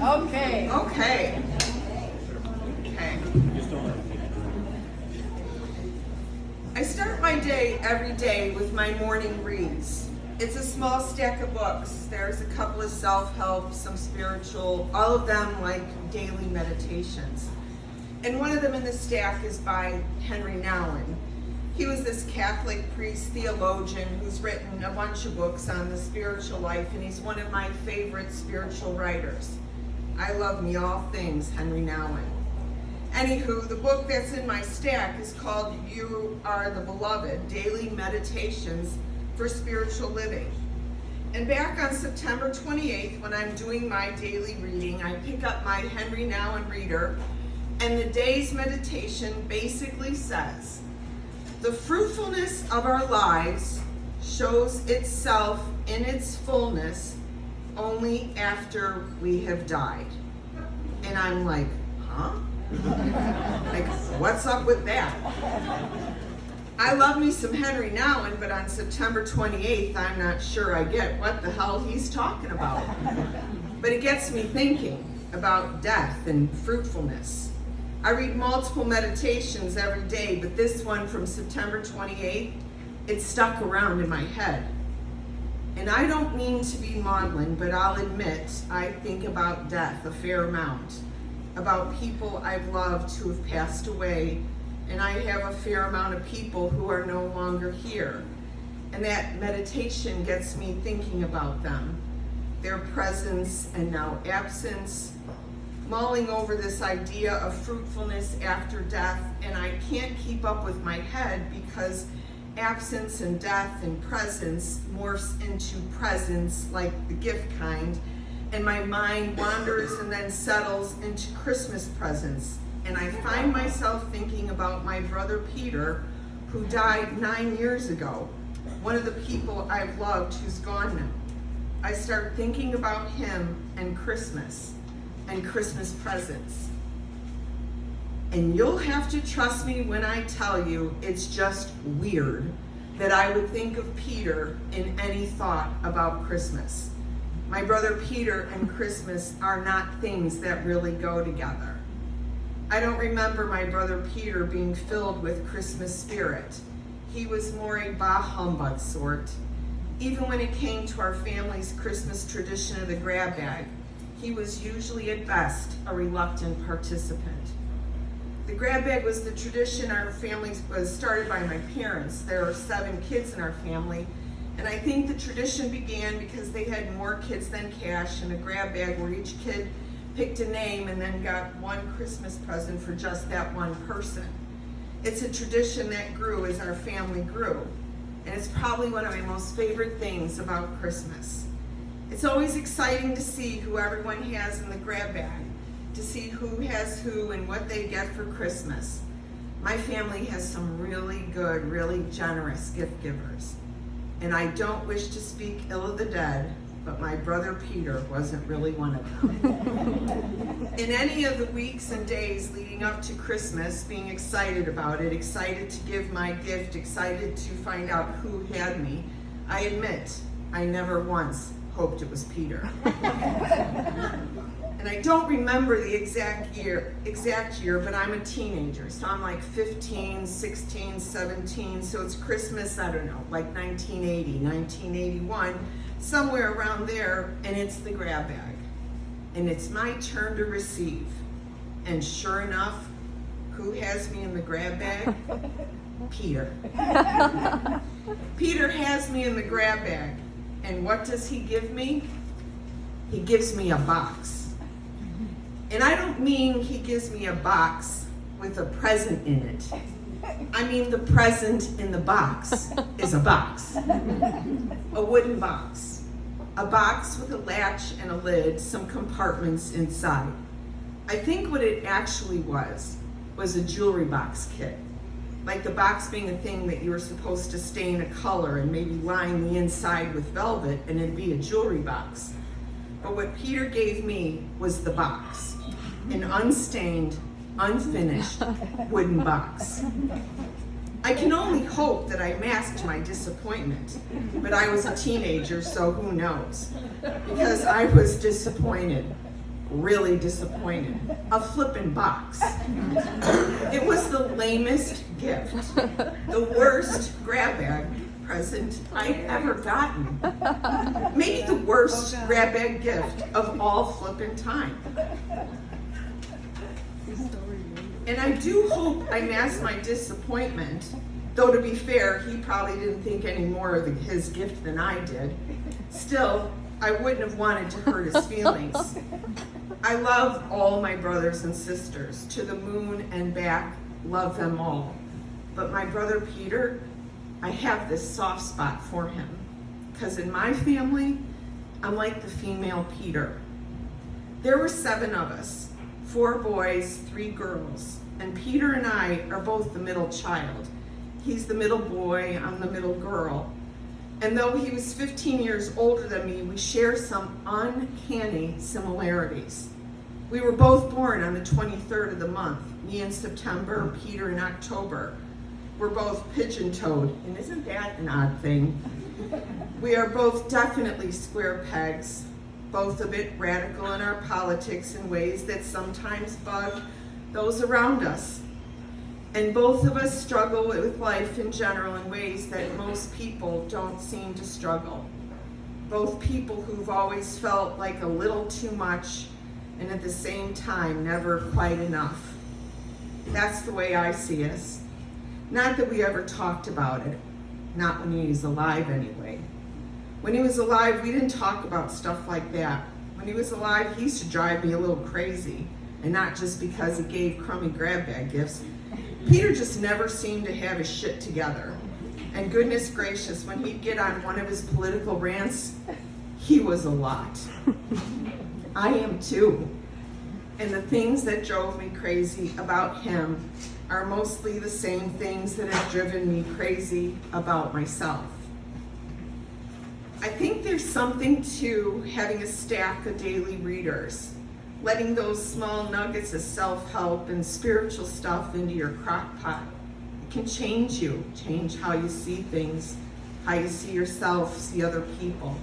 Okay. Okay. I start my day every day with my morning reads. It's a small stack of books. There's a couple of self-help, some spiritual, all of them like daily meditations. And one of them in the stack is by Henry Nouwen. He was this Catholic priest, theologian, who's written a bunch of books on the spiritual life, and he's one of my favorite spiritual writers. I love me all things Henry Nouwen. Anywho, the book that's in my stack is called You Are the Beloved, Daily Meditations for Spiritual Living. And back on September 28th, when I'm doing my daily reading, I pick up my Henry Nouwen reader, and the day's meditation basically says, the fruitfulness of our lives shows itself in its fullness only after we have died. And I'm like, huh? Like, what's up with that? I love me some Henry Nouwen, but on September 28th, I'm not sure I get what the hell he's talking about. But it gets me thinking about death and fruitfulness. I read multiple meditations every day, but this one from September 28th, it stuck around in my head. And I don't mean to be maudlin, but I'll admit I think about death a fair amount, about people I've loved who have passed away, and I have a fair amount of people who are no longer here. And that meditation gets me thinking about them, their presence and now absence, mulling over this idea of fruitfulness after death, and I can't keep up with my head because absence and death and presence morphs into presence like the gift kind, and my mind wanders and then settles into Christmas presents. And I find myself thinking about my brother Peter, who died 9 years ago, one of the people I've loved who's gone now. I start thinking about him and Christmas presents. And you'll have to trust me when I tell you it's just weird that I would think of Peter in any thought about Christmas. My brother Peter and Christmas are not things that really go together. I don't remember my brother Peter being filled with Christmas spirit. He was more a bah humbug sort. Even when it came to our family's Christmas tradition of the grab bag, he was usually at best a reluctant participant. The grab bag was the tradition our family was started by my parents. There are 7 kids in our family, and I think the tradition began because they had more kids than cash, and a grab bag where each kid picked a name and then got one Christmas present for just that one person. It's a tradition that grew as our family grew, and it's probably one of my most favorite things about Christmas. It's always exciting to see who everyone has in the grab bag, to see who has who and what they get for Christmas. My family has some really good, really generous gift givers. And I don't wish to speak ill of the dead, but my brother Peter wasn't really one of them. In any of the weeks and days leading up to Christmas, being excited about it, excited to give my gift, excited to find out who had me, I admit I never once hoped it was Peter. And I don't remember the exact year, but I'm a teenager. So I'm like 15, 16, 17. So it's Christmas, I don't know, like 1980, 1981, somewhere around there, and it's the grab bag. And it's my turn to receive. And sure enough, who has me in the grab bag? Peter. Peter has me in the grab bag. And what does he give me? He gives me a box. And I don't mean he gives me a box with a present in it. I mean the present in the box is a box. A wooden box. A box with a latch and a lid, some compartments inside. I think what it actually was a jewelry box kit. Like the box being a thing that you were supposed to stain a color and maybe line the inside with velvet and it'd be a jewelry box. But what Peter gave me was the box, an unstained, unfinished wooden box. I can only hope that I masked my disappointment, but I was a teenager, so who knows? Because I was disappointed. really disappointed. A flippin' box. It was the lamest gift, the worst grab bag present I'd ever gotten. Maybe the worst grab bag gift of all flippin' time. And I do hope I masked my disappointment, though to be fair, he probably didn't think any more of his gift than I did. Still, I wouldn't have wanted to hurt his feelings. I love all my brothers and sisters, to the moon and back, love them all. But my brother Peter, I have this soft spot for him, because in my family, I'm like the female Peter. There were 7 of us, 4 boys, 3 girls, and Peter and I are both the middle child. He's the middle boy, I'm the middle girl. And though he was 15 years older than me, we share some uncanny similarities. We were both born on the 23rd of the month, me in September, Peter in October. We're both pigeon-toed, and isn't that an odd thing? We are both definitely square pegs, both a bit radical in our politics in ways that sometimes bug those around us. And both of us struggle with life in general in ways that most people don't seem to struggle. Both people who've always felt like a little too much and at the same time never quite enough. That's the way I see us. Not that we ever talked about it, not when he was alive anyway. When he was alive, we didn't talk about stuff like that. When he was alive, he used to drive me a little crazy, and not just because he gave crummy grab bag gifts. Peter just never seemed to have his shit together. And goodness gracious, when he'd get on one of his political rants, he was a lot. I am too. And the things that drove me crazy about him are mostly the same things that have driven me crazy about myself. I think there's something to having a stack of daily readers, letting those small nuggets of self-help and spiritual stuff into your crock pot. It can change you, change how you see things, how you see yourself, see other people.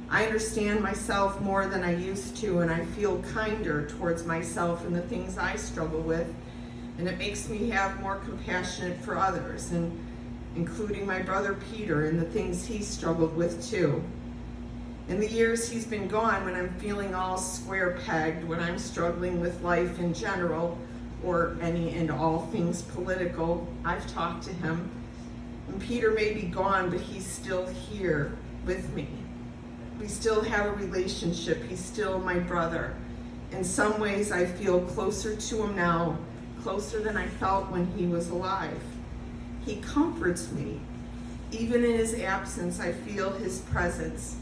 I understand myself more than I used to, and I feel kinder towards myself and the things I struggle with, and it makes me have more compassion for others, and including my brother Peter and the things he struggled with too. In the years he's been gone, when I'm feeling all square-pegged, when I'm struggling with life in general, or any and all things political, I've talked to him. And Peter may be gone, but he's still here with me. We still have a relationship. He's still my brother. In some ways, I feel closer to him now, closer than I felt when he was alive. He comforts me. Even in his absence, I feel his presence.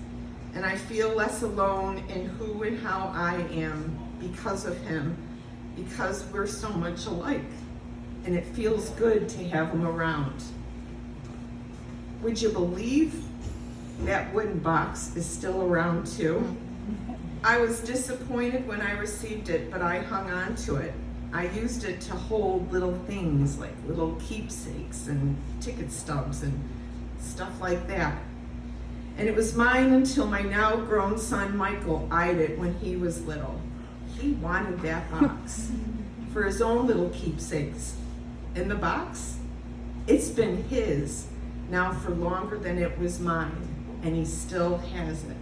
And I feel less alone in who and how I am because of him, because we're so much alike. And it feels good to have him around. Would you believe that wooden box is still around too? I was disappointed when I received it, but I hung on to it. I used it to hold little things like little keepsakes and ticket stubs and stuff like that. And it was mine until my now grown son Michael eyed it when he was little. He wanted that box for his own little keepsakes. And the box, it's been his now for longer than it was mine, and he still has it.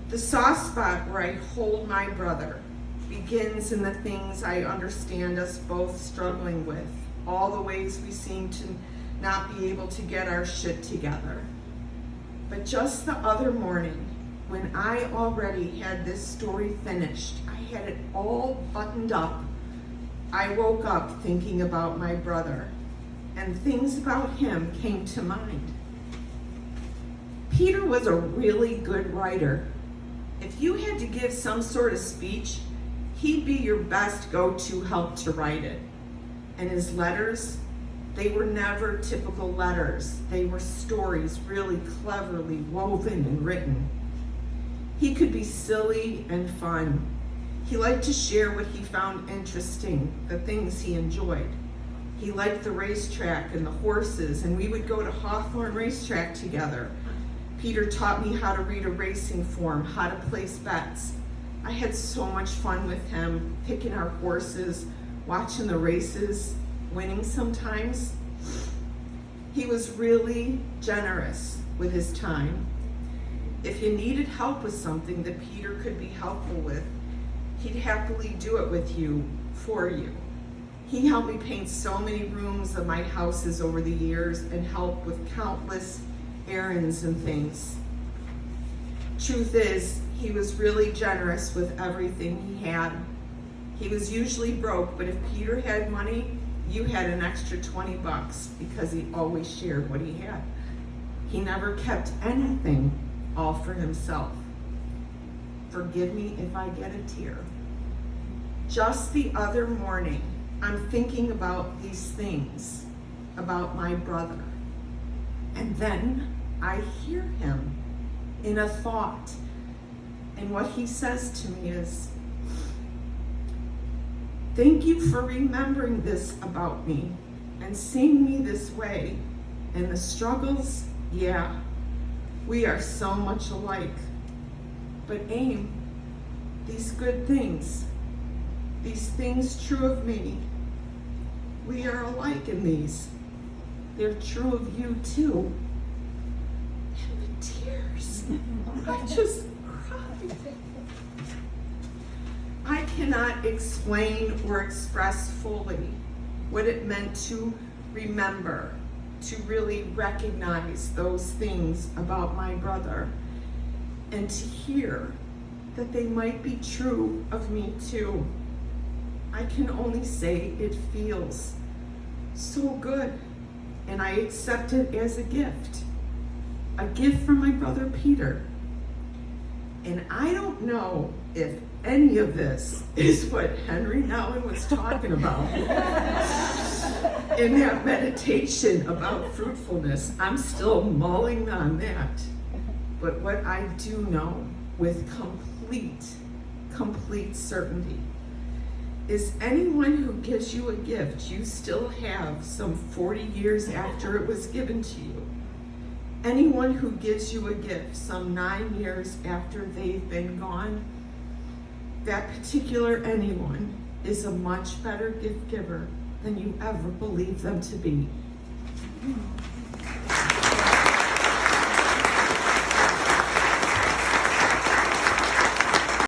The soft spot where I hold my brother begins in the things I understand us both struggling with, all the ways we seem to not be able to get our shit together. But just the other morning, when I already had this story finished, I had it all buttoned up, I woke up thinking about my brother, and things about him came to mind. Peter was a really good writer. If you had to give some sort of speech, he'd be your best go-to help to write it. And his letters, they were never typical letters. They were stories really cleverly woven and written. He could be silly and fun. He liked to share what he found interesting, the things he enjoyed. He liked the racetrack and the horses, and we would go to Hawthorne Racetrack together. Peter taught me how to read a racing form, how to place bets. I had so much fun with him, picking our horses, watching the races, winning sometimes. He was really generous with his time. If you needed help with something that Peter could be helpful with, he'd happily do it with you, for you. He helped me paint so many rooms of my houses over the years and helped with countless errands and things. Truth is, he was really generous with everything he had. He was usually broke, but if Peter had money, you had an extra $20 because he always shared what he had. He never kept anything all for himself. Forgive me if I get a tear. Just the other morning, I'm thinking about these things, about my brother. And then I hear him in a thought. And what he says to me is, thank you for remembering this about me and seeing me this way. And the struggles, yeah, we are so much alike. But aim, these good things, these things true of me, we are alike in these. They're true of you too. And the tears, I just cried. I cannot explain or express fully what it meant to remember, to really recognize those things about my brother, and to hear that they might be true of me too. I can only say it feels so good, and I accept it as a gift from my brother Peter. And I don't know if any of this is what Henry Nouwen was talking about in that meditation about fruitfulness. I'm still mulling on that. But what I do know with complete certainty is anyone who gives you a gift, you still have some 40 years after it was given to you. Anyone who gives you a gift some 9 years after they've been gone, that particular anyone is a much better gift giver than you ever believed them to be.